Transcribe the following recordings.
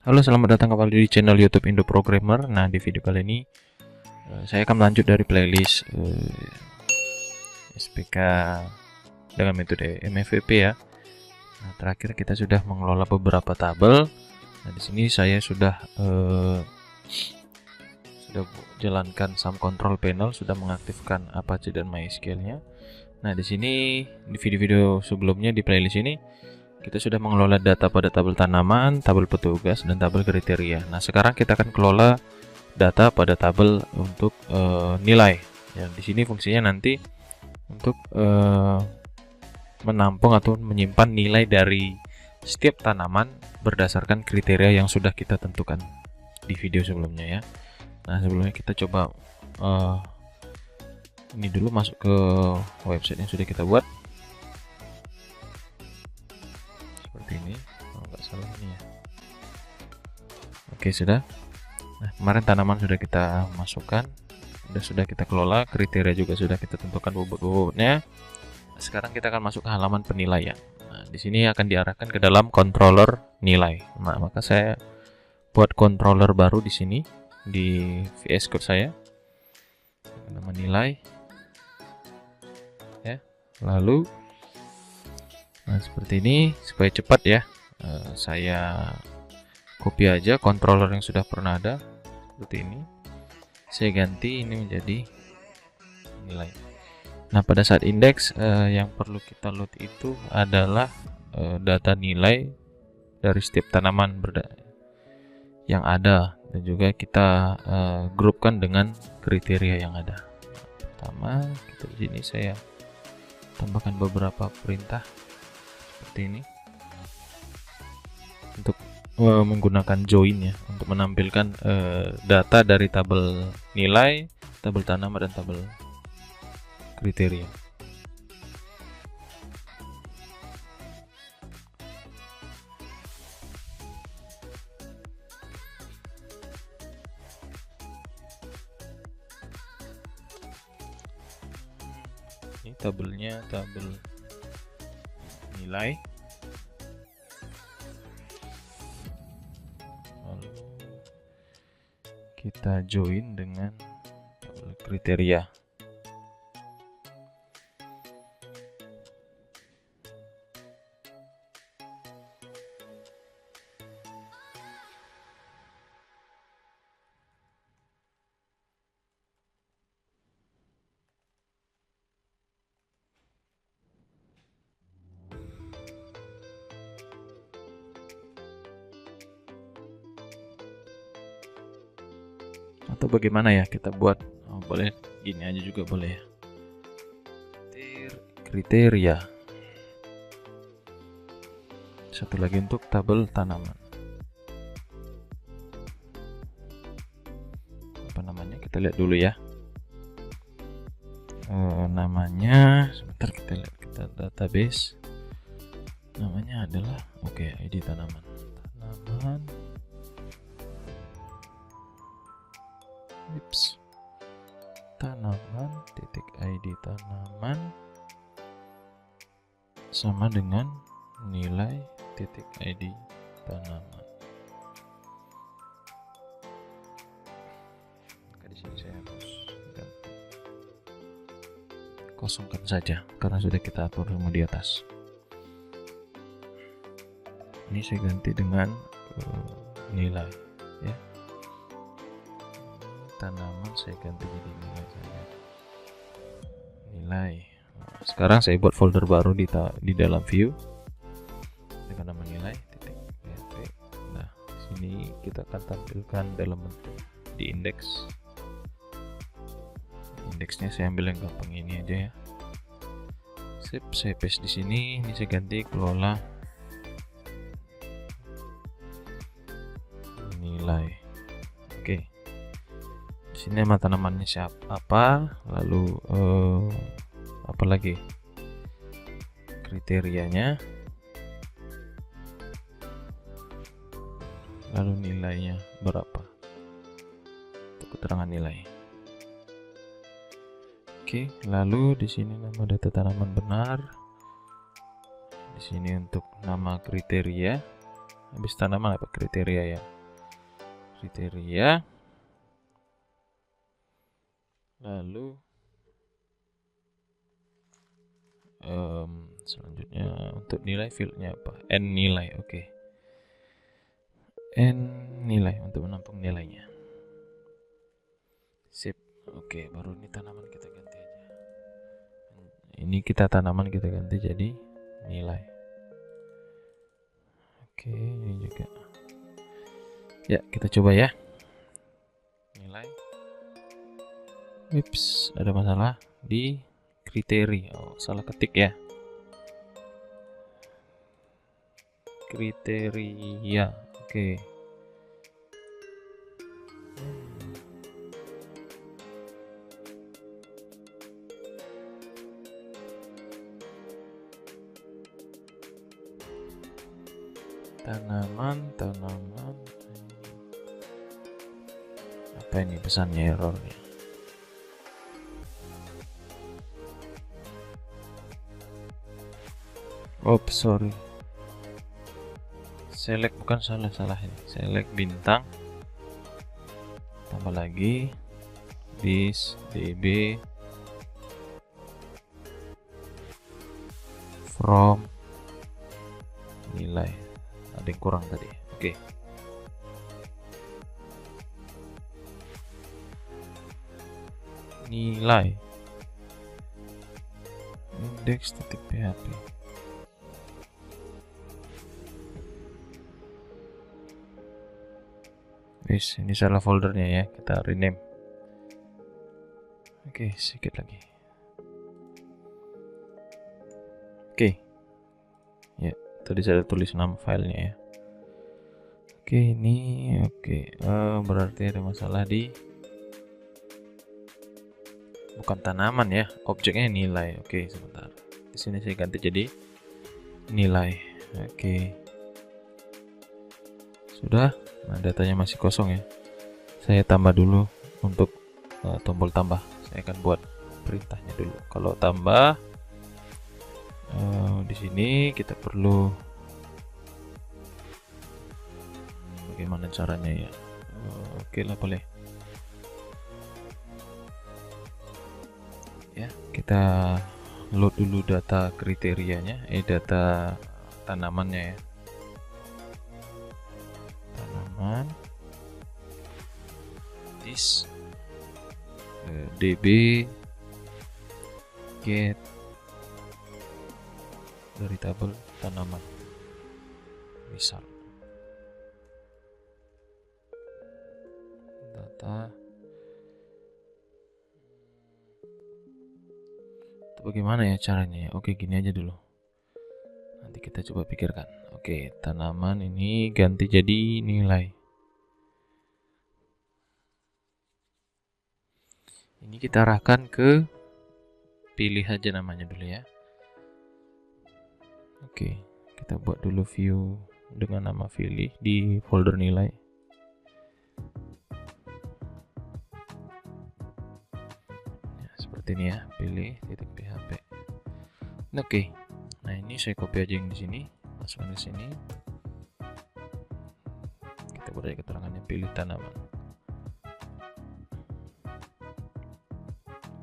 Halo, selamat datang kembali di channel YouTube Indo Programmer. Nah, di video kali ini saya akan melanjut dari playlist SPK dengan metode MFVP ya. Nah, terakhir kita sudah mengelola beberapa tabel. Nah, di sini saya sudah jalankan sum control panel, sudah mengaktifkan Apache dan MySQL-nya. Nah, di sini di video-video sebelumnya di playlist ini kita sudah mengelola data pada tabel tanaman, tabel petugas, dan tabel kriteria. Nah, sekarang kita akan kelola data pada tabel untuk nilai. Ya, di sini fungsinya nanti untuk menampung atau menyimpan nilai dari setiap tanaman berdasarkan kriteria yang sudah kita tentukan di video sebelumnya ya. Nah, sebelumnya kita coba ini dulu masuk ke website yang sudah kita buat. Ini kalau nggak salah ini ya. Oke, sudah. Nah, kemarin tanaman sudah kita masukkan, sudah kita kelola, kriteria juga sudah kita tentukan bobot-bobotnya. Sekarang kita akan masuk ke halaman penilaian. Nah, di sini akan diarahkan ke dalam controller nilai. Nah, maka saya buat controller baru di sini di VS Code saya. Nama nilai ya. Lalu nah, seperti ini supaya cepat ya. Saya copy aja controller yang sudah pernah ada seperti ini. Saya ganti ini menjadi nilai. Nah, pada saat indeks yang perlu kita load itu adalah data nilai dari setiap tanaman yang ada, dan juga kita grupkan dengan kriteria yang ada. Pertama, kita di sini saya tambahkan beberapa perintah seperti ini untuk menggunakan join ya, untuk menampilkan data dari tabel nilai, tabel tanaman, dan tabel kriteria. Ini tabelnya, tabel nilai, lalu kita join dengan tabel kriteria. Atau bagaimana ya kita buat? Boleh gini aja juga boleh ya. Kriteria. Satu lagi untuk tabel tanaman. Apa namanya? Kita lihat dulu ya. Namanya sebentar, kita lihat kita database. Namanya adalah ID tanaman. Tanaman titik ID tanaman sama dengan nilai titik ID tanaman. Maka di sini saya harus ganti, kosongkan saja karena sudah kita atur semua di atas. Ini saya ganti dengan nilai ya. Tanaman saya ganti jadi nilai saja. Nilai. Nah, sekarang saya buat folder baru di dalam view dengan nama nilai titik PHP. Nah, sini kita akan tampilkan dalam bentuk di indeks. Indeksnya saya ambil yang gampang ini aja ya. Sip, saya paste di sini. Ini saya ganti kelola nilai. Oke. Sini nama tanamannya apa, lalu apa lagi kriterianya, lalu nilainya berapa untuk keterangan nilai. Oke, lalu di sini nama data tanaman benar, di sini untuk nama kriteria, habis tanaman apa kriteria ya. kriteria, lalu selanjutnya untuk nilai fieldnya apa? N nilai, oke. N nilai untuk menampung nilainya. Sip, oke. Baru ini tanaman kita ganti aja. Ini tanaman kita ganti jadi nilai. Oke, ini juga. Ya, kita coba ya. Nilai. Ups, ada masalah di kriteria. Oh, salah ketik ya. Kriteria. Oke. Tanaman. Apa ini pesannya errornya? Oops, sorry. Select bukan salah ini. Select bintang. Tambah lagi this db from nilai. Ada yang kurang tadi. Oke. Nilai index.php. Wis, ini salah foldernya ya, kita rename. Oke, sedikit lagi. Oke. Ya, tadi saya tulis nama filenya ya. Oke, ini oke. Berarti ada masalah di bukan tanaman ya, objeknya nilai. Oke, sebentar. Di sini saya ganti jadi nilai. Oke. Sudah. Nah, datanya masih kosong ya. Saya tambah dulu untuk tombol tambah. Saya akan buat perintahnya dulu. Kalau tambah di sini kita perlu bagaimana caranya ya? Oke lah, boleh. Ya, kita load dulu data kriterianya, data tanamannya ya. This db get dari tabel tanaman misal data itu bagaimana ya caranya ya. Oke, gini aja dulu, nanti kita coba pikirkan. Oke, tanaman ini ganti jadi nilai. Ini kita arahkan ke pilih aja namanya dulu ya. Oke, kita buat dulu view dengan nama pilih di folder nilai. Ya, seperti ini ya, pilih .php. Oke. Nah, ini saya copy aja yang di sini, masukkan ke sini. Kita buat aja keterangannya pilih tanaman.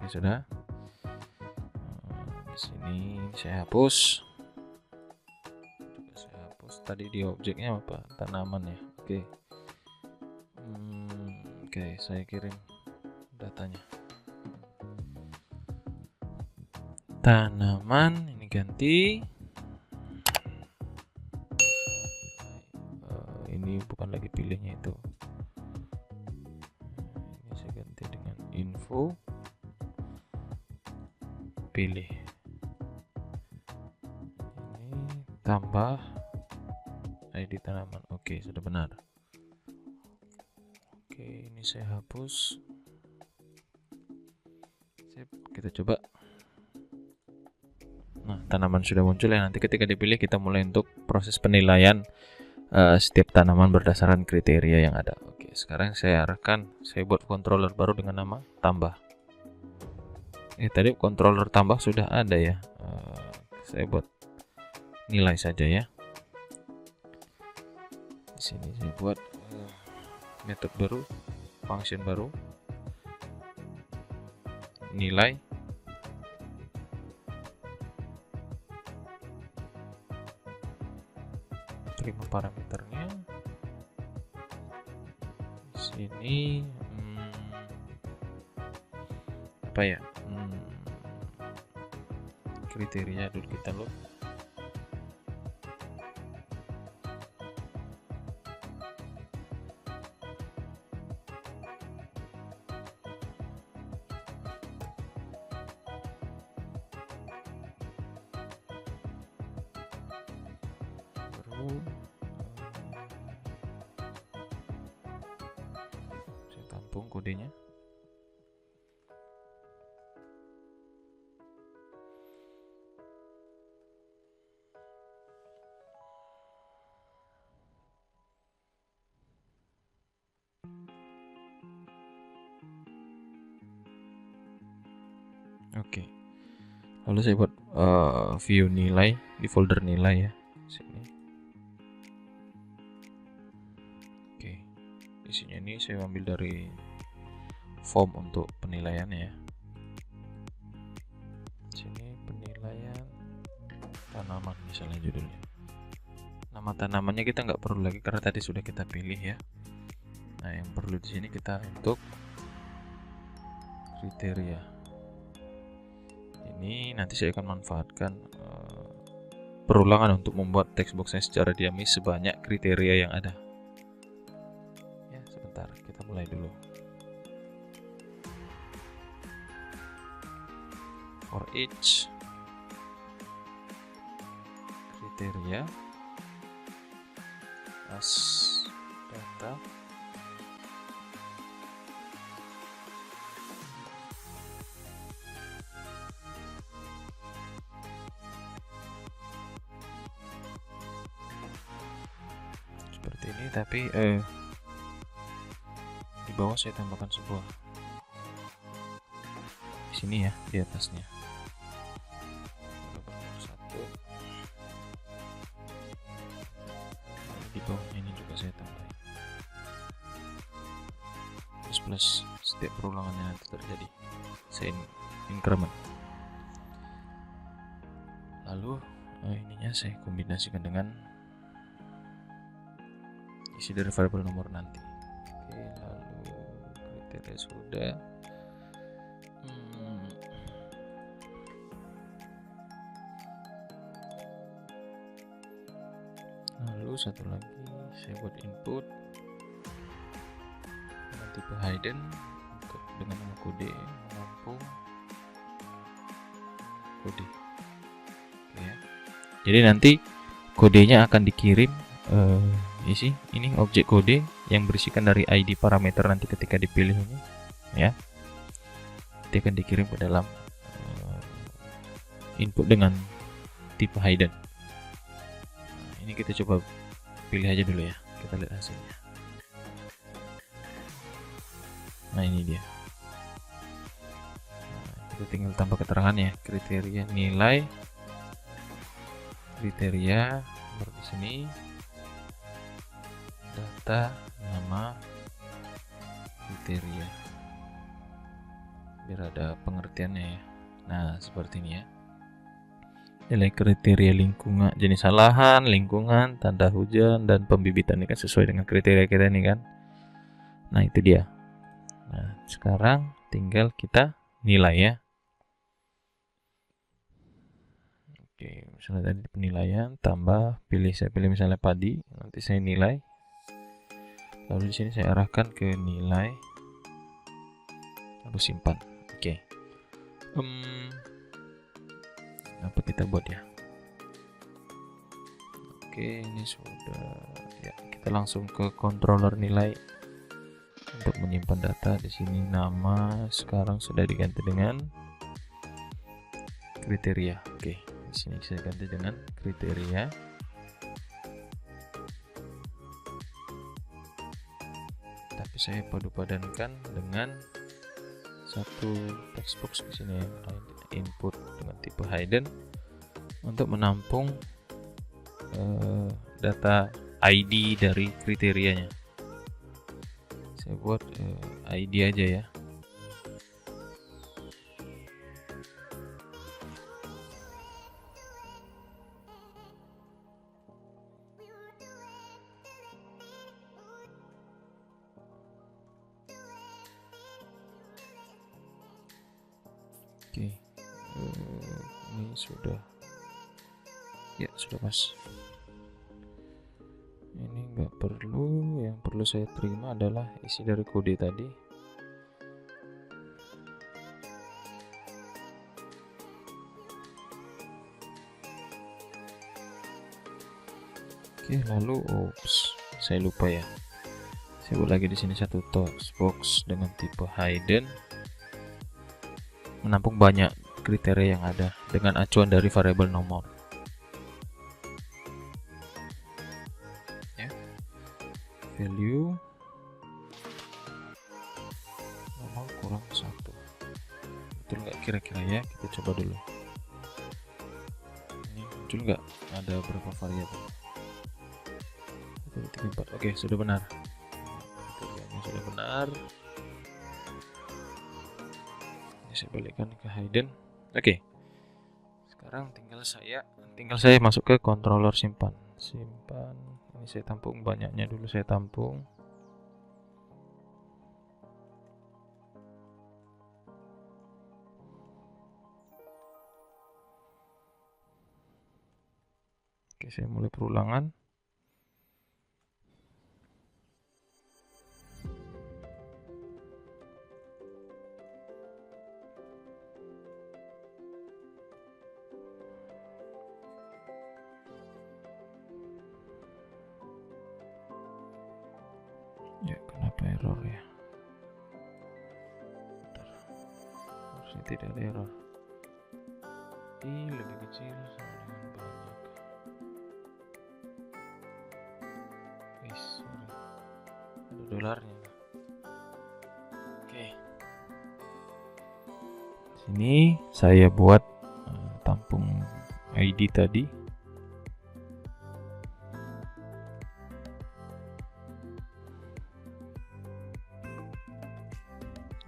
Oke, sudah. Di sini saya hapus. Tadi di objeknya apa? Tanaman ya. Oke. Oke, saya kirim datanya. Tanaman ini ganti. Ini bukan lagi pilihnya itu. Ini saya ganti dengan info pilih. Ini tambah ID tanaman. Oke, sudah benar. Oke, ini saya hapus. Sip, kita coba. Nah, tanaman sudah muncul ya. Nanti ketika dipilih kita mulai untuk proses penilaian setiap tanaman berdasarkan kriteria yang ada. Oke, sekarang saya arahkan, saya buat controller baru dengan nama tambah. Tadi controller tambah sudah ada ya. Saya buat nilai saja ya. Di sini saya buat method baru, function baru, nilai, terima parameternya. Di sini apa ya, kriteria dulu kita load. Saya tampung kodenya. Oke. Lalu saya buat view nilai di folder nilai ya. Sini. Oke. Isinya ini saya ambil dari form untuk penilaiannya ya. Sini penilaian tanaman misalnya judulnya. Nama tanamannya kita nggak perlu lagi karena tadi sudah kita pilih ya. Nah, yang perlu di sini kita untuk kriteria. Ini nanti saya akan manfaatkan perulangan untuk membuat text boxnya secara dinamis sebanyak kriteria yang ada. Ya, sebentar, kita mulai dulu. For each kriteria as data seperti ini, tapi di bawah saya tambahkan sebuah di sini ya, di atasnya. Satu. Di bawahnya ini juga saya tambah. Plus setiap perulangannya nanti terjadi. Saya increment. Lalu ininya saya kombinasikan dengan isi dari variabel nomor nanti. Oke, lalu kriteria sudah. Lalu satu lagi saya buat input dengan tipe hidden dengan nama kode menampung kode. Oke ya. Jadi nanti kodenya akan dikirim ini objek kode yang berisikan dari ID parameter nanti ketika dipilih ini ya. Nanti akan dikirim ke dalam input dengan tipe hidden. Nah, ini kita coba pilih aja dulu ya. Kita lihat hasilnya. Nah, ini dia. Nah, kita tinggal tambah keterangannya, kriteria nilai, kriteria di sini, data, nama, kriteria, biar ada pengertiannya ya. Nah, seperti ini ya. Nilai kriteria lingkungan, jenis lahan, lingkungan, tanda hujan, dan pembibitan ini kan sesuai dengan kriteria kita ini kan. Nah, itu dia. Nah, sekarang tinggal kita nilai ya. Oke, misalnya tadi penilaian tambah saya pilih misalnya padi, nanti saya nilai. Lalu di sini saya arahkan ke nilai, lalu simpan. Oke. Apa kita buat ya? Oke, ini sudah ya. Kita langsung ke controller nilai untuk menyimpan data. Di sini nama sekarang sudah diganti dengan kriteria. Oke, di sini saya ganti dengan kriteria. Tapi saya padu-padankan dengan satu text box di sini ya, input dengan tipe hidden untuk menampung data ID dari kriterianya. Saya buat ID aja ya. Oke, ini sudah, ya sudah pas. Ini nggak perlu, yang perlu saya terima adalah isi dari kode tadi. Oke, lalu saya lupa ya. Saya buat lagi di sini satu text box dengan tipe hidden, menampung banyak kriteria yang ada dengan acuan dari variabel nomor. Ya. Value nomor kurang 1. Betul nggak kira-kira ya? Kita coba dulu. Ini muncul nggak? Ada berapa variabel? 1, 2, 3, 4. Oke, sudah benar. Kriterianya sudah benar. Saya balikkan ke hidden. Oke. Sekarang tinggal saya masuk ke controller simpan. Ini saya tampung banyaknya dulu, saya tampung. Oke, saya mulai perulangan. Ya, kenapa error ya? Bentar. Harusnya tidak ada error. Lebih kecil sama dengan banyak. Sorry. Ada dolarnya. Oke. Sini saya buat tampung ID tadi.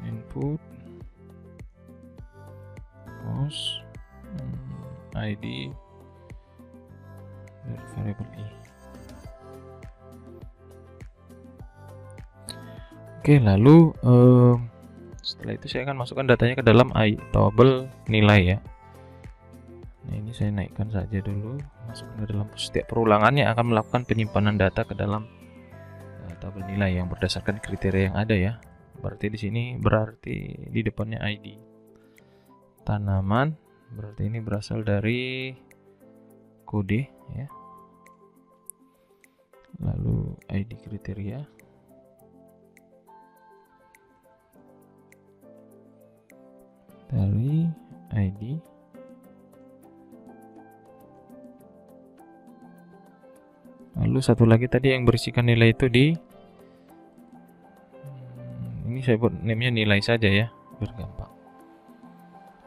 Input post ID dari variabel i. Oke, lalu setelah itu saya akan masukkan datanya ke dalam tabel nilai ya. Nah, ini saya naikkan saja dulu, masukkan ke dalam setiap perulangannya akan melakukan penyimpanan data ke dalam tabel nilai yang berdasarkan kriteria yang ada ya. Berarti di sini berarti di depannya ID. Tanaman berarti ini berasal dari kode ya. Lalu ID kriteria. Dari ID lalu satu lagi tadi yang berisikan nilai itu di ini saya buat name-nya nilai saja ya biar gampang.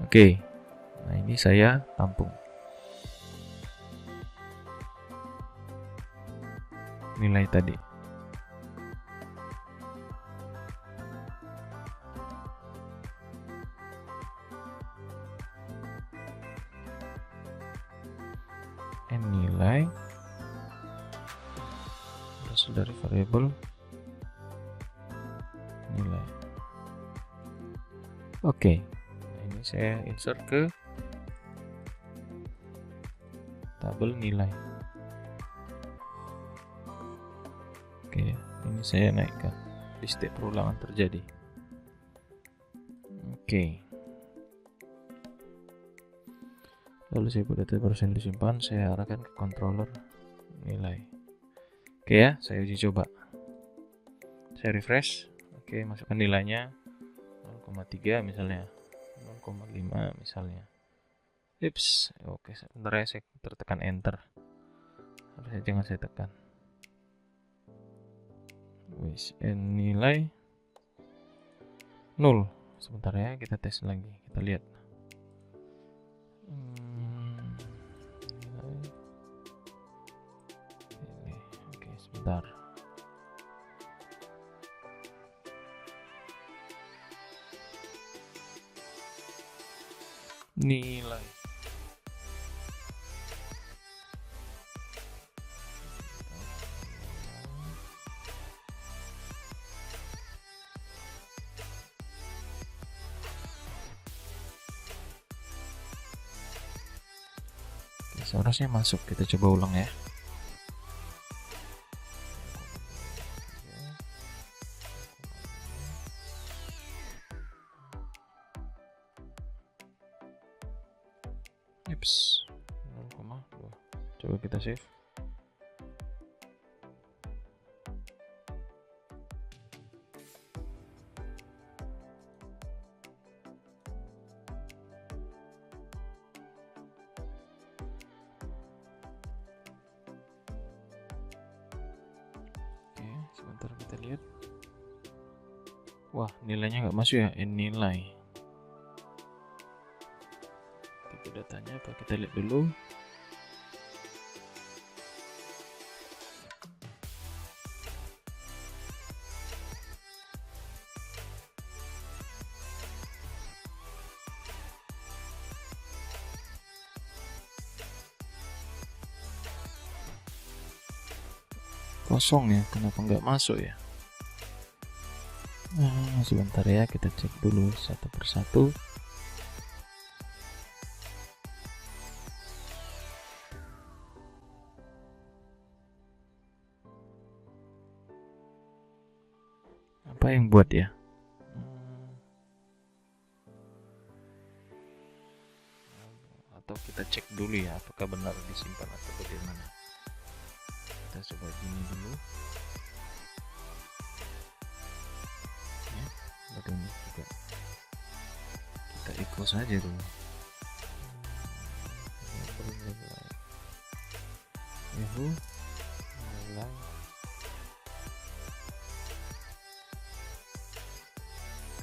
Oke, nah ini saya tampung nilai tadi. Nilai berasal dari variabel nilai. Oke, nah ini saya insert ke tabel nilai. Oke, ini saya naikkan di setiap perulangan terjadi. Oke. Lalu saya buat data barusan disimpan, saya arahkan ke controller nilai. Oke ya, saya uji coba. Saya refresh. Oke, masukkan nilainya 0,3 misalnya, 0,5 misalnya. Oke, sebentar ya, saya tertekan enter. Harusnya jangan saya tekan. Nilai 0. Sebentar ya, kita tes lagi, kita lihat. Oke, sebentar. nilai. Oke, seharusnya masuk. Kita coba ulang ya. Yups, 0,2. Coba kita save. Oke, sebentar kita lihat. Wah, nilainya nggak masuk ya. Nilai. Tapi datanya apa? Kita lihat dulu. Kosong ya, kenapa nggak masuk ya? Nah, sebentar ya, kita cek dulu satu persatu. Apa yang buat ya? Atau kita cek dulu ya, apakah benar disimpan atau bagaimana? Kita coba gini dulu. Ya, baru ini juga. Kita echo saja dulu. Yahoo, mulai.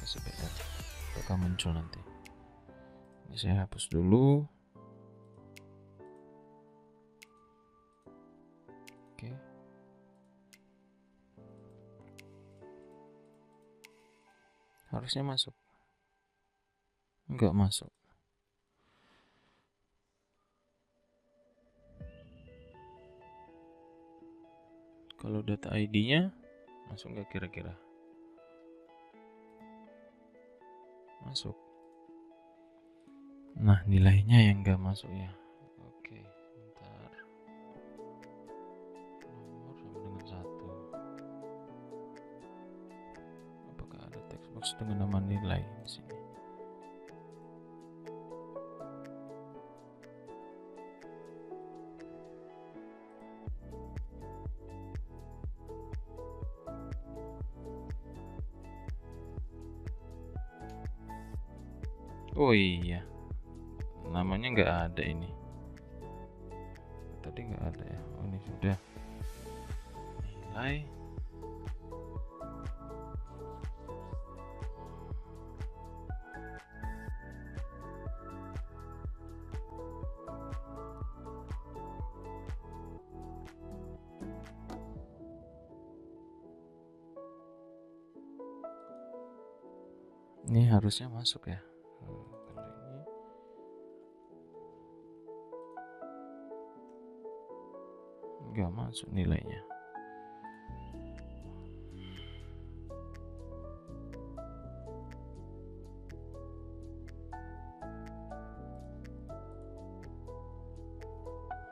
Kasih BR, apakah muncul nanti? Ini saya hapus dulu. Oke. Harusnya masuk. Enggak masuk. Kalau data ID-nya masuk nggak kira-kira? Masuk. Nah, nilainya yang nggak masuk ya. Oke, bentar. Nomor sama dengan 1. Apakah ada text box dengan nama nilai di sini? Oh iya, namanya nggak ada ini. Tadi nggak ada ya. Oh, ini sudah. Nilai. Ini harusnya masuk ya. Kalau ini nggak masuk nilainya.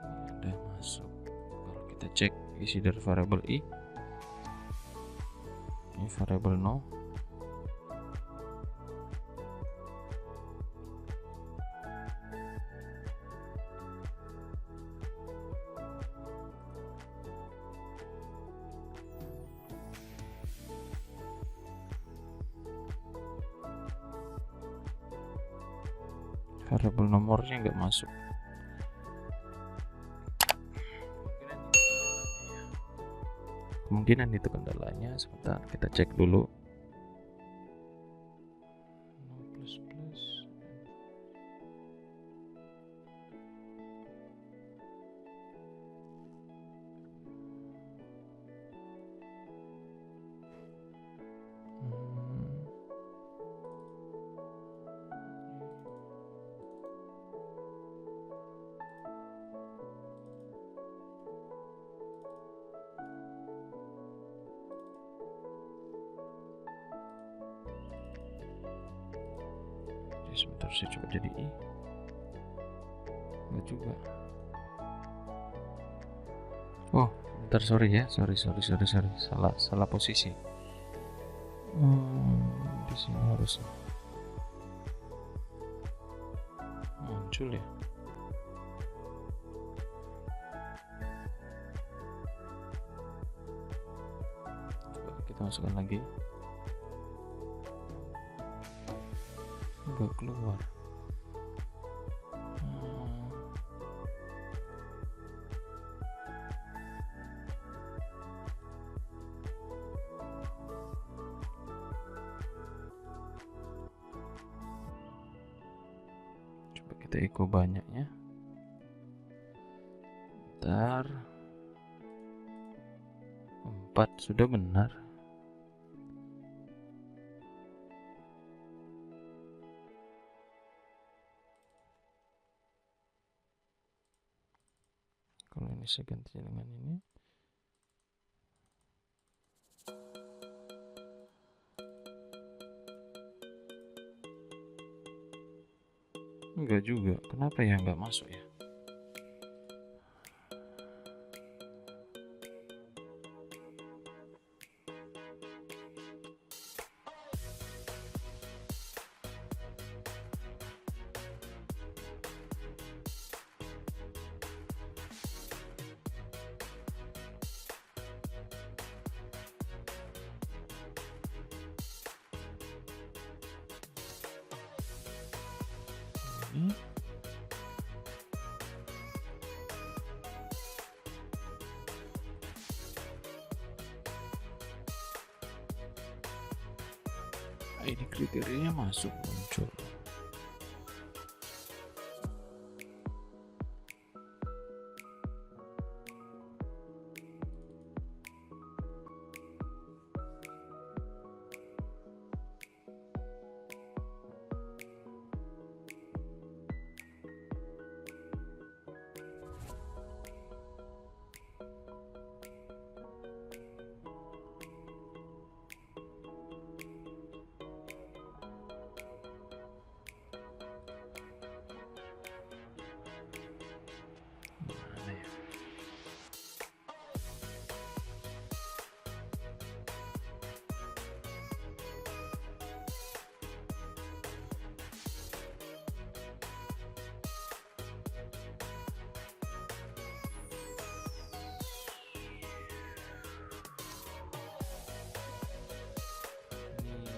Ini udah masuk. Kalau kita cek isi dari variabel i, ini variabel no. Variabel nomornya nggak masuk. Kemungkinan itu kendalanya. Sebentar, kita cek dulu. sebentar, saya coba jadi I. Enggak juga. Oh, bentar, sorry ya, sorry, salah posisi. Di sini harus muncul ya. Coba kita masukkan lagi. Enggak keluar. Coba kita echo banyaknya. Bentar. 4 sudah benar. Kalau ini saya ganti dengan ini. Enggak juga. Kenapa ya enggak masuk ya? Ini. ID kriterianya masuk, muncul.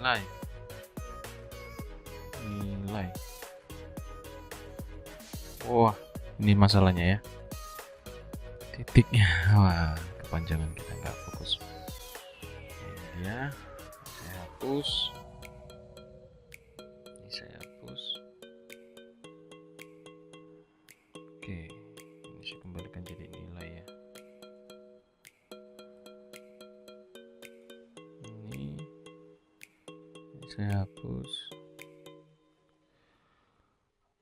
Mana ya? Nilai. Wah, ini masalahnya ya. Titiknya, wah, kepanjangan kita nggak fokus. Ini dia, saya hapus. Ini saya hapus. Oke, ini saya kembalikan jadi nilai ya. Ini saya hapus.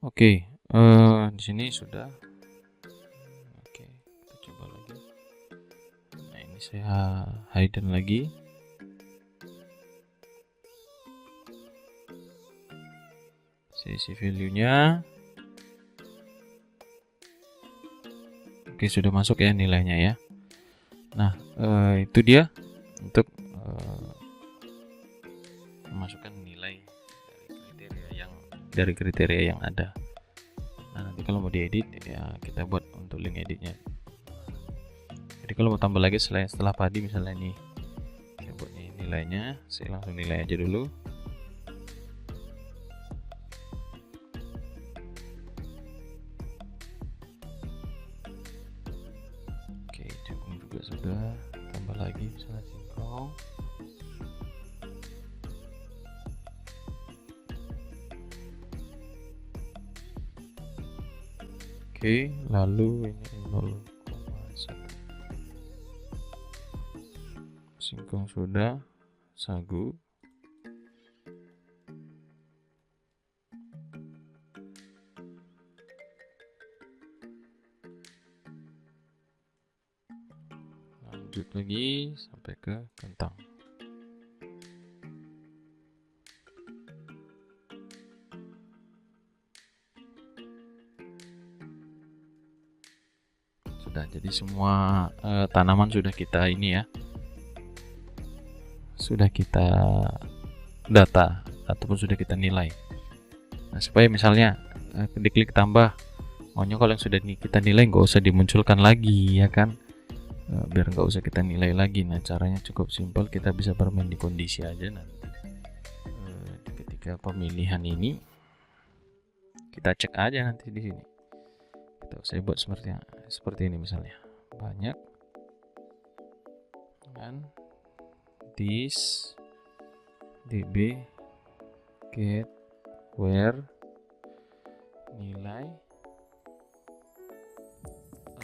Oke, di sini sudah. Oke, kita coba lagi. Nah, ini saya hidden lagi. Saya isi value-nya. Oke, sudah masuk ya nilainya ya. Nah, itu dia untuk memasukkan nilai dari kriteria yang ada. Nah, nanti kalau mau diedit ya kita buat untuk link editnya. Jadi kalau mau tambah lagi setelah padi misalnya ini, saya buat nilainya, saya langsung nilai aja dulu. Oke, cukup juga sudah. Tambah lagi misalnya singkong. Oke, lalu ini 0,1. Singkong sudah, sagu. Lanjut lagi sampai ke kentang. Sudah, jadi semua tanaman sudah kita ini ya, sudah kita data ataupun sudah kita nilai. Nah, supaya misalnya diklik tambah, maunya kalau yang sudah kita nilai nggak usah dimunculkan lagi ya kan, biar nggak usah kita nilai lagi. Nah, caranya cukup simpel, kita bisa bermain di kondisi aja nanti. Ketika pemilihan ini kita cek aja nanti di sini. Saya buat seperti ini misalnya, banyak kan, this db get where nilai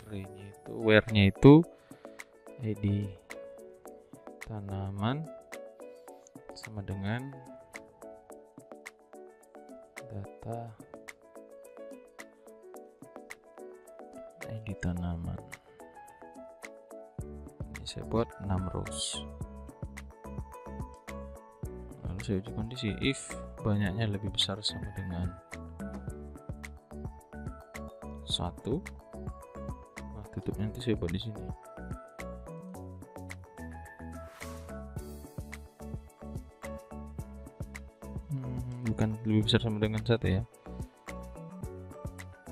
array-nya itu, where-nya itu id tanaman sama dengan data ID tanaman. Ini saya buat 6 rows. Lalu saya uji kondisi if banyaknya lebih besar sama dengan 1. Nah, tutupnya nanti saya buat di sini. Bukan lebih besar sama dengan 1 ya.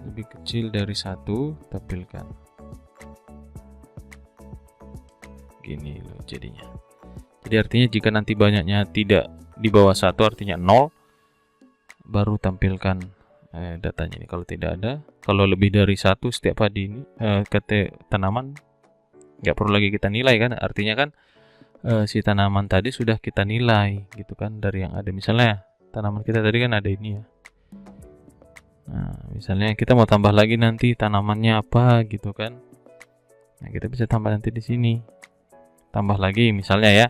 Lebih kecil dari 1 tampilkan. Gini loh jadinya. Jadi artinya jika nanti banyaknya tidak di bawah 1 artinya 0, baru tampilkan datanya ini. Kalau tidak ada, kalau lebih dari 1 setiap padi ini tanaman nggak perlu lagi kita nilai kan, artinya kan si tanaman tadi sudah kita nilai gitu kan dari yang ada. Misalnya tanaman kita tadi kan ada ini ya. Nah, misalnya kita mau tambah lagi nanti tanamannya apa gitu kan. Nah, kita bisa tambah nanti di sini. Tambah lagi misalnya ya.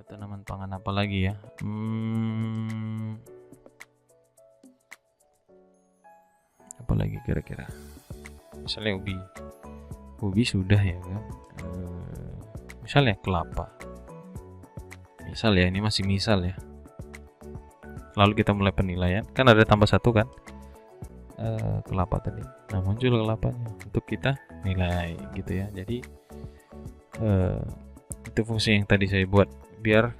Tanaman pangan apa lagi ya? Apa lagi kira-kira? Misalnya ubi. Ubi sudah ya kan. Misalnya kelapa. Misal ya, ini masih misal ya. Lalu kita mulai penilaian. Kan ada tambah 1 kan? Kelapa tadi. Nah, muncul kelapanya untuk kita nilai gitu ya. Jadi itu fungsi yang tadi saya buat biar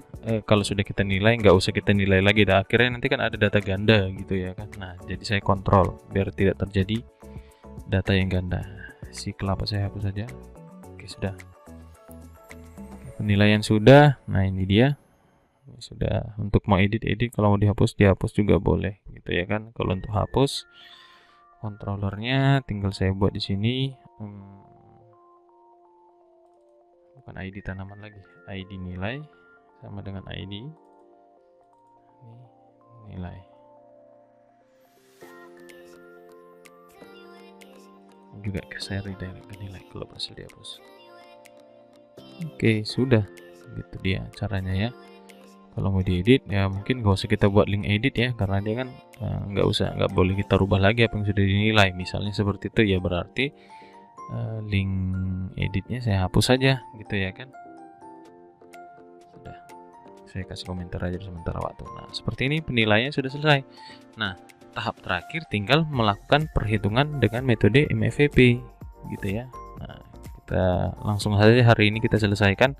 kalau sudah kita nilai nggak usah kita nilai lagi. Dan akhirnya nanti kan ada data ganda gitu ya kan. Nah, jadi saya kontrol biar tidak terjadi data yang ganda. Si kelapa saya hapus saja. Oke, sudah. Penilaian sudah. Nah, ini dia. Sudah. Untuk mau edit kalau mau dihapus juga boleh gitu ya kan. Kalau untuk hapus controllernya tinggal saya buat di sini, bukan ID tanaman lagi, ID nilai sama dengan ID nilai. Juga saya redirect ke nilai kalau berhasil dihapus. Oke, sudah. Gitu dia caranya ya. Kalau mau diedit ya mungkin gak usah kita buat link edit ya, karena dia kan nggak boleh kita rubah lagi apa yang sudah dinilai. Misalnya seperti itu ya, berarti link editnya saya hapus saja gitu ya kan. Sudah, saya kasih komentar aja sementara waktu. Nah, seperti ini penilaiannya sudah selesai. Nah, tahap terakhir tinggal melakukan perhitungan dengan metode MFVP gitu ya. Nah, kita langsung saja hari ini kita selesaikan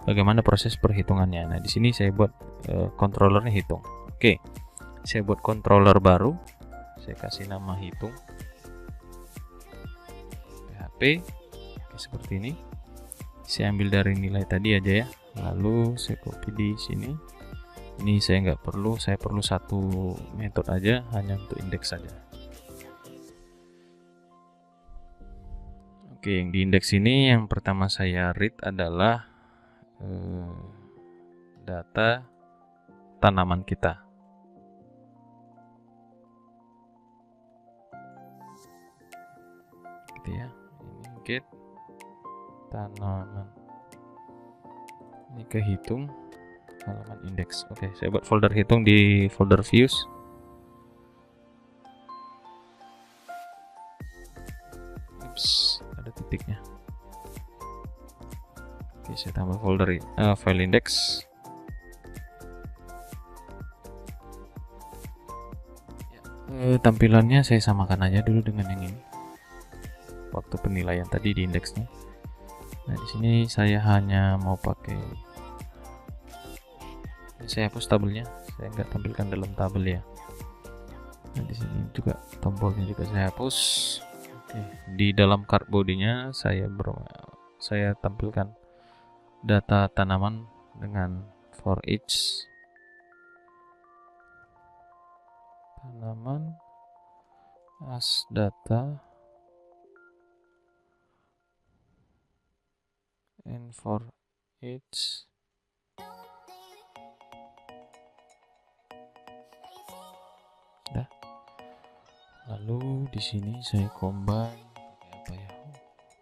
bagaimana proses perhitungannya. Nah, di sini saya buat controllernya hitung. Oke, saya buat controller baru. Saya kasih nama hitung. PHP. Oke, seperti ini. Saya ambil dari nilai tadi aja ya. Lalu saya copy di sini. Ini saya nggak perlu. Saya perlu satu metode aja, hanya untuk indeks saja. Oke, yang di indeks ini yang pertama saya read adalah data tanaman kita. Gitu ya. Ini get tanaman. Ini kehitung halaman indeks. Oke, saya buat folder hitung di folder views. Ups, ada titiknya. Oke, saya tambah folder file index. Tampilannya saya samakan aja dulu dengan yang ini. waktu penilaian tadi di indeksnya. Nah, di sini saya hanya mau pakai, saya hapus tabelnya, saya nggak tampilkan dalam tabel ya. Nah, di sini juga tombolnya juga saya hapus. Oke, di dalam card body-nya saya tampilkan data tanaman dengan for each tanaman as data and for each dah. Lalu di sini saya combine pakai apa ya?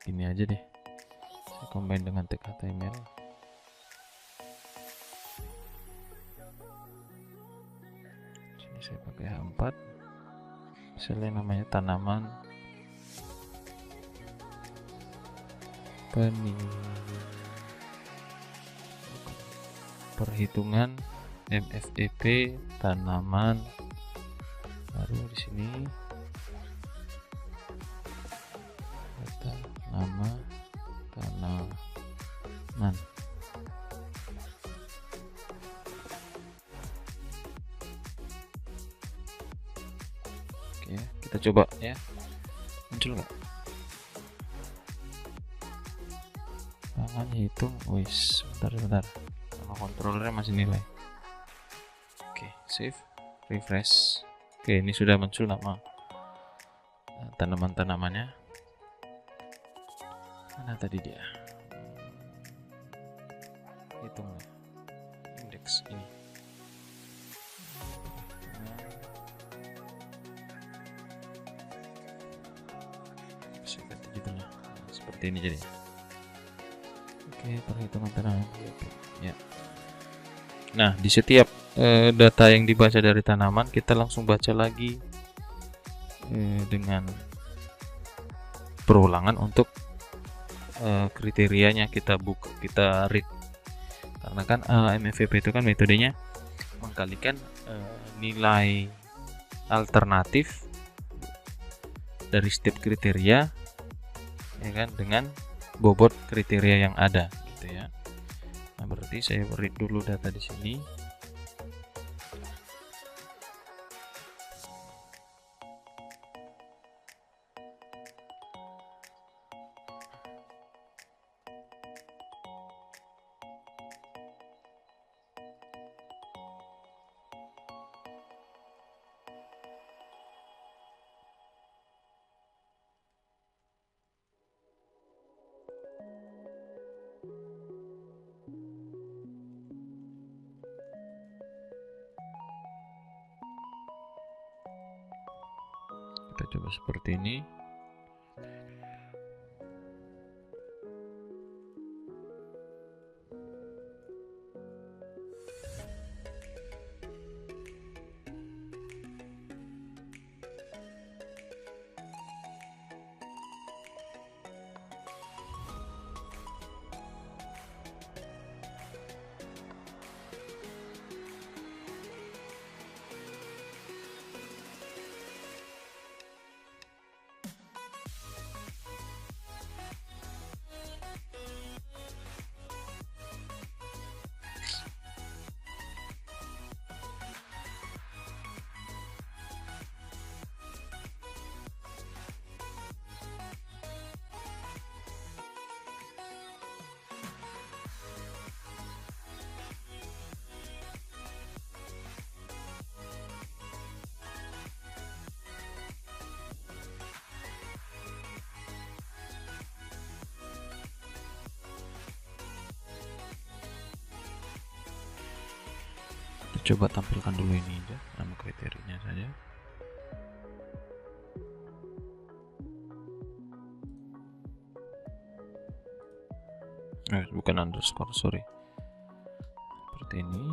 Ini aja deh. Saya combine dengan tag HTML. Sini saya pakai H4. Misalnya namanya tanaman perhitungan MFEP tanaman. Baru di sini data nama tanaman. Oke, kita coba ya. Muncul nggak? Tangan hitung, wis, bentar. Sama controllernya masih nilai. Oke, save, refresh. Oke, ini sudah muncul nama tanaman-tanamannya. Mana tadi dia? Hitung indeks ini. Saya ganti judulnya. Seperti ini jadi. Oke, perhitungan tanaman. Ya. Nah, di setiap data yang dibaca dari tanaman, kita langsung baca lagi dengan perulangan untuk kriterianya kita buka, kita read. Karena kan MFVP itu kan metodenya mengkalikan nilai alternatif dari setiap kriteria, ya kan, dengan bobot kriteria yang ada, gitu ya. Nah, berarti saya read dulu data di sini. Kita coba seperti ini. Kita coba tampilkan dulu ini aja, nama kriterianya saja. Bukan underscore, sorry. Seperti ini.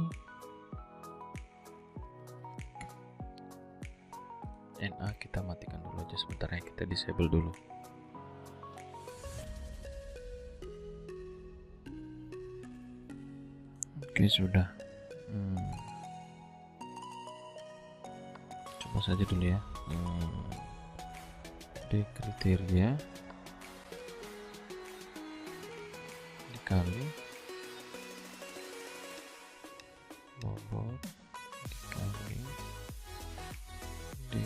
NA kita matikan dulu aja sebentar ya, kita disable dulu. Oke, sudah. Coba saja dulu ya. Di kriteria dikali bobot dikali d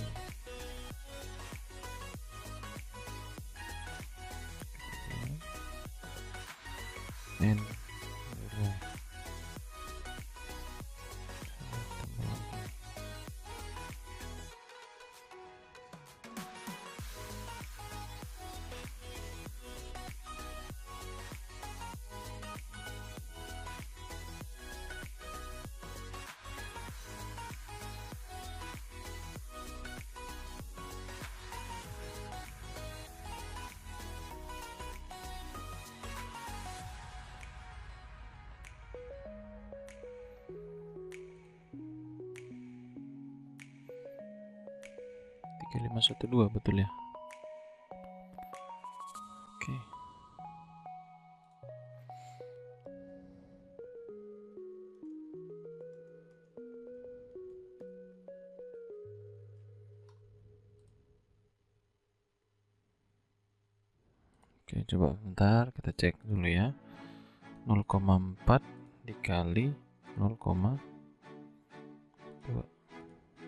n dulu. Tambah lagi. Tiga lima satu dua betul ya. Oke. Oke, coba bentar kita cek dulu ya. 0,4 dikali 0,2.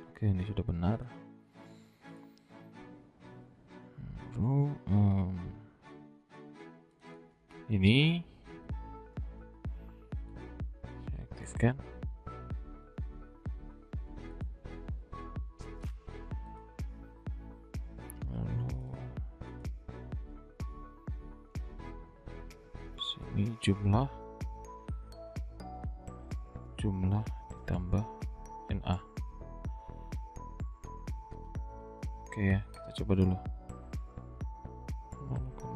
Oke, ini sudah benar. Lalu ini saya aktifkan. Lalu sini jumlah ditambah NA. Oke ya, kita coba dulu.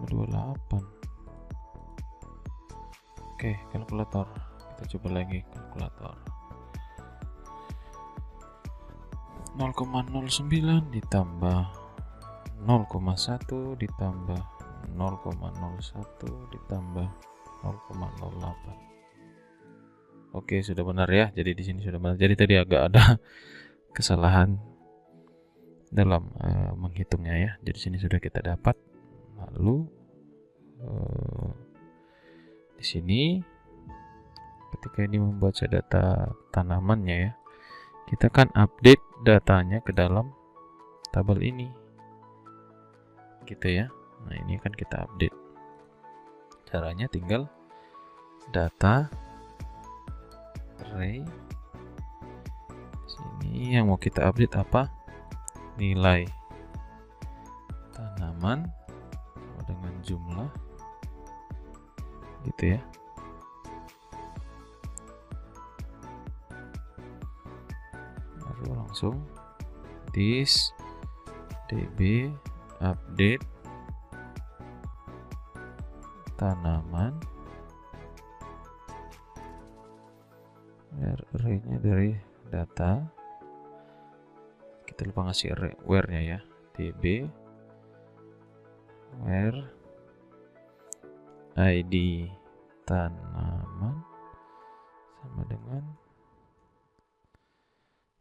0,28. Oke, kalkulator. Kita coba lagi kalkulator. 0,09 ditambah 0,1 ditambah 0,01 ditambah 0,08. Oke, sudah benar ya. Jadi di sini sudah benar. Jadi tadi agak ada kesalahan dalam menghitungnya ya. Jadi sini sudah kita dapat. Lalu di sini ketika ini membuat saya data tanamannya ya, kita kan update datanya ke dalam tabel ini, gitu ya. Nah ini kan kita update. Caranya tinggal data array. Sini yang mau kita update apa? Nilai tanaman dengan jumlah, gitu ya. Baru langsung this db update tanaman, array-nya dari data, kita lupa ngasih where-nya ya, db where id tanaman sama dengan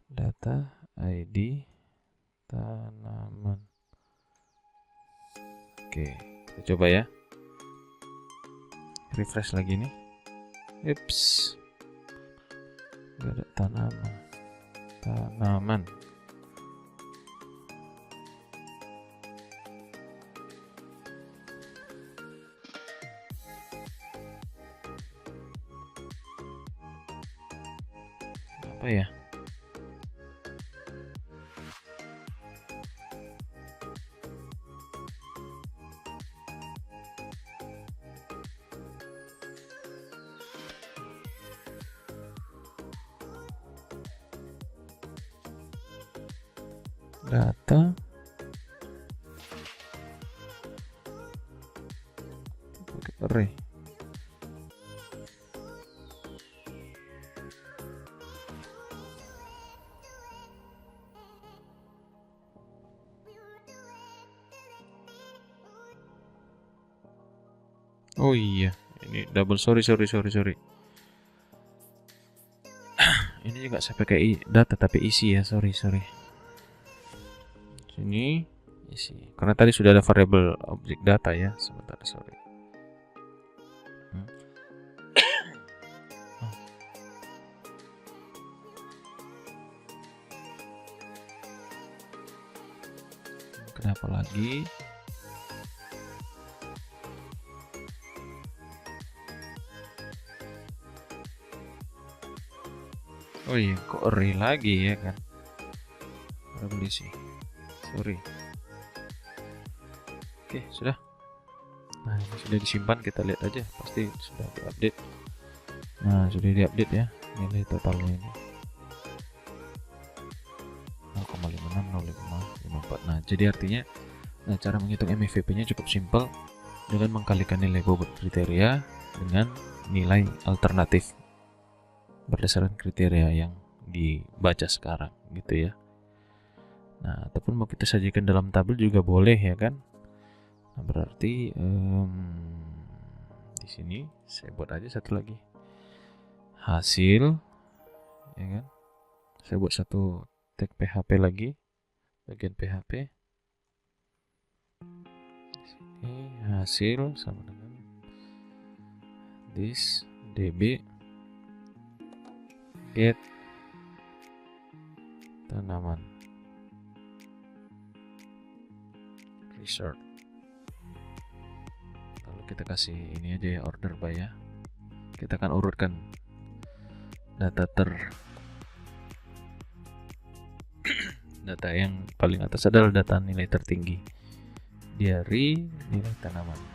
data id tanaman. Oke, kita coba ya, refresh lagi nih. Ups, gak ada tanaman. Apa ya? Data array. Oh iya, ini double sorry. Ini juga saya pakai data tapi isi ya, sorry. Sini isi, karena tadi sudah ada variable objek data ya. Sebentar, sorry. ada apa lagi? Oh iya, kok error lagi ya kan? Revolusi. Sorry. Oke, sudah. Nah, ini sudah disimpan, kita lihat aja, pasti sudah diupdate. Nah, sudah diupdate ya, nilai totalnya ini 0,56, 0,54. Nah, jadi artinya cara menghitung MVP-nya cukup simpel dengan mengkalikan nilai bobot kriteria dengan nilai alternatif berdasarkan kriteria yang dibaca sekarang gitu ya. Nah, ataupun mau kita sajikan dalam tabel juga boleh ya kan. Nah, berarti di sini saya buat aja satu lagi hasil ya kan. Saya buat satu tag PHP lagi, bagian PHP. Di sini hasil sama dengan this db get tanaman resort. Lalu kita kasih ini aja ya, order by ya. Kita akan urutkan data data yang paling atas adalah data nilai tertinggi dari nilai tanaman.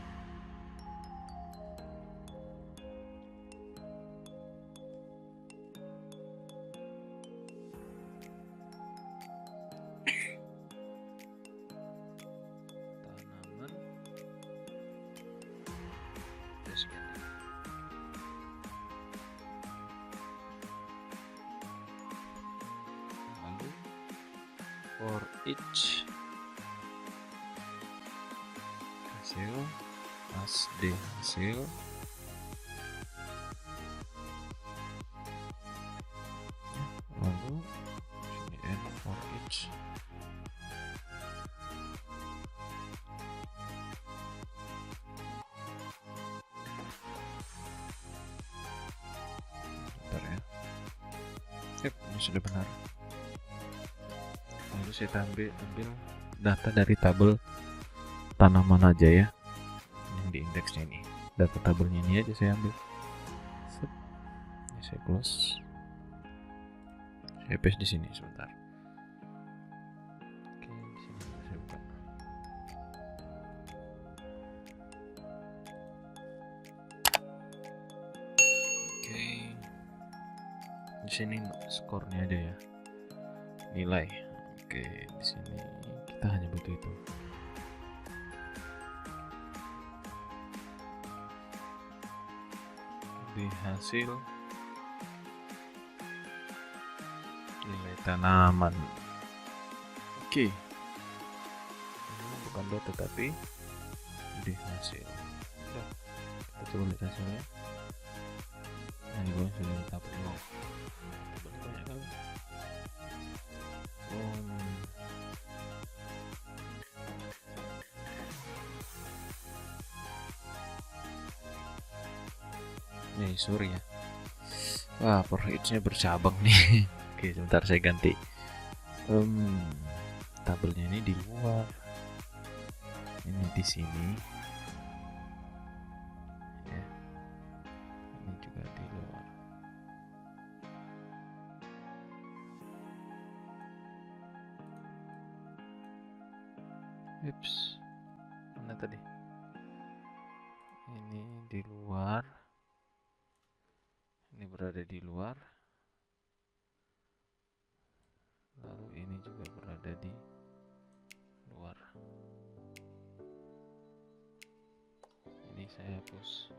For each hasil hasil lalu sini n for each bentar ya. Sip, ini sudah benar. Lalu saya ambil data dari tabel tanaman aja ya, yang di indeksnya ini. Data tabelnya ini aja saya ambil. Ini saya close. Saya paste di sini sebentar. Oke, di sini saya buka. Oke. Di sini skornya aja ya. Nilai. Oke, di sini kita hanya butuh itu. Di hasil nilai tanaman. Oke. Ini bukan data tapi di hasil. Udah. Kita coba lihat hasilnya. Nah, ini gue sudah tetap dulu. Banyak kali. Nih, sorry ya. Wah, per hitsnya bercabang nih. Oke, sebentar saya ganti. Tabelnya ini di luar. Ini di sini. Ya. Ini juga di luar. Ups. Mana tadi? Ini di luar. Ini berada di luar. Lalu ini juga berada di luar. Ini saya hapus.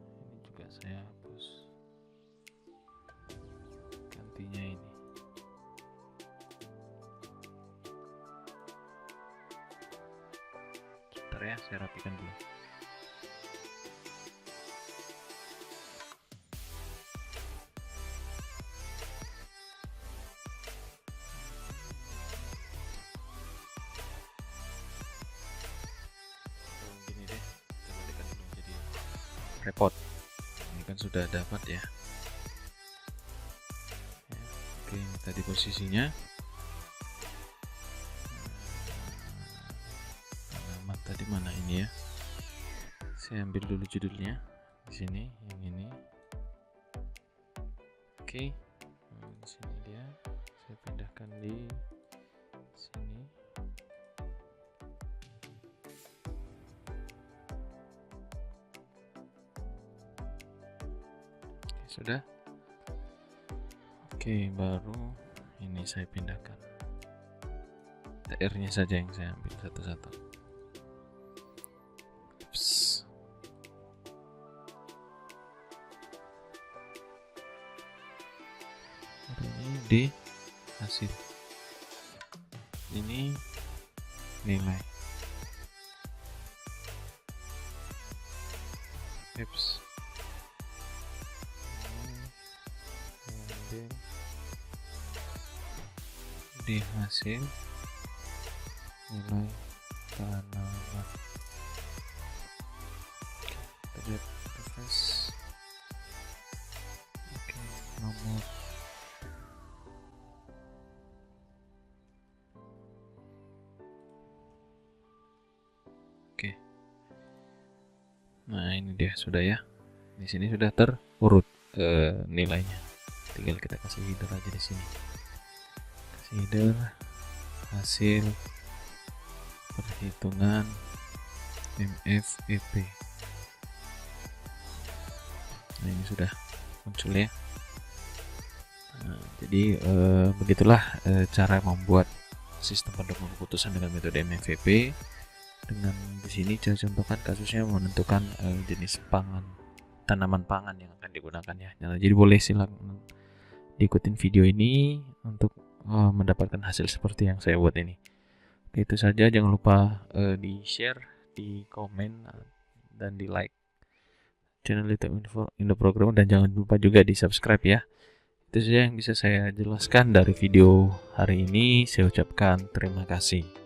Ini juga saya hapus. Gantinya ini. Sebentar ya, saya rapikan dulu. Repot. Ini kan sudah dapat ya. Oke, ini tadi posisinya. tadi mana ini ya? Saya ambil dulu judulnya di sini, yang ini. Oke, di sini dia. Saya pindahkan di sini. Oke, sudah. Oke, baru ini saya pindahkan. TR-nya saja yang saya ambil satu-satu. Ini di hasil, ini nilai. Oops. Ambil di hasil nilai tanaman. Kita lihat refresh. Oke, nomor. Oke. Nah, ini dia sudah ya. Di sini sudah terurut nilainya. Tinggal kita kasih header aja di sini. Kasih header hasil perhitungan MFEP. Nah, ini sudah muncul ya. Nah, jadi begitulah cara membuat sistem pendokumen keputusan dengan metode MFEP. Dengan di sini saya contohkan kasusnya menentukan jenis pangan, tanaman pangan yang akan digunakan ya. Nah, jadi boleh silakan diikutin video ini untuk mendapatkan hasil seperti yang saya buat ini. Oke, itu saja, jangan lupa di share, di komen, dan di like channel YouTube Indo Program, dan jangan lupa juga di subscribe ya. Itu saja yang bisa saya jelaskan dari video hari ini. Saya ucapkan terima kasih.